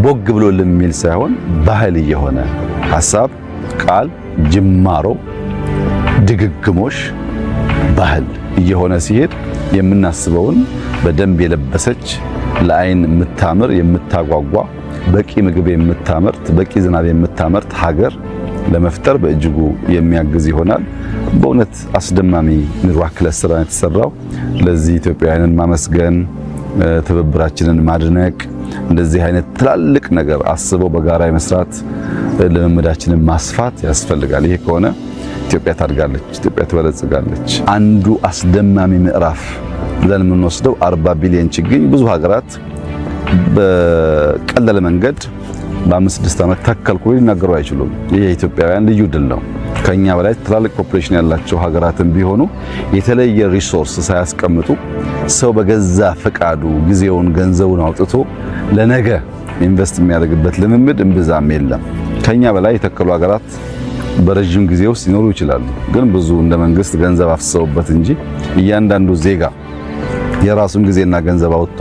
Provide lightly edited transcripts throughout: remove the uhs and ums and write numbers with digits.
ቦግ ብሎ ለሚል ሳይሆን ባህል የሆነ ሐሳብ፣ ቃል፣ ጅማሮ፣ ድግግሞሽ ባህል እየሆነ ሲሄድ የምናስበውን በደንብ የለበሰች ለአይን የምታምር የምታጓጓ በቂ ምግብ የምታመርት በቂ ዝናብ የምታመርት ሀገር ለመፍጠር በእጅጉ የሚያግዝ ይሆናል። በእውነት አስደማሚ ሚራክለስ ስራ የተሰራው ለዚህ ኢትዮጵያውያንን ማመስገን ትብብራችንን ማድነቅ እንደዚህ አይነት ትላልቅ ነገር አስበው በጋራ የመስራት ልምምዳችንን ማስፋት ያስፈልጋል። ይሄ ከሆነ ኢትዮጵያ ታድጋለች፣ ኢትዮጵያ ትበለጽጋለች። አንዱ አስደማሚ ምዕራፍ ብለን የምንወስደው 40 ቢሊዮን ችግኝ ብዙ ሀገራት በቀለለ መንገድ በ5-6 ዓመት ተከልኩ ሊናገሩ አይችሉም። ይሄ የኢትዮጵያውያን ልዩ ድል ነው። ከኛ በላይ ትላልቅ ፖፑሌሽን ያላቸው ሀገራትን ቢሆኑ የተለየ ሪሶርስ ሳያስቀምጡ ሰው በገዛ ፈቃዱ ጊዜውን ገንዘቡን አውጥቶ ለነገ ኢንቨስት የሚያደርግበት ልምምድ እምብዛም የለም። ከኛ በላይ የተከሉ ሀገራት በረጅም ጊዜ ውስጥ ሊኖሩ ይችላሉ። ግን ብዙ እንደ መንግስት ገንዘብ አፍሰውበት እንጂ እያንዳንዱ ዜጋ የራሱን ጊዜና ገንዘብ አውጥቶ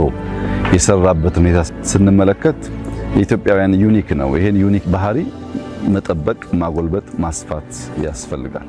የሰራበት ሁኔታ ስንመለከት የኢትዮጵያውያን ዩኒክ ነው። ይሄን ዩኒክ ባህሪ መጠበቅ፣ ማጎልበት፣ ማስፋት ያስፈልጋል።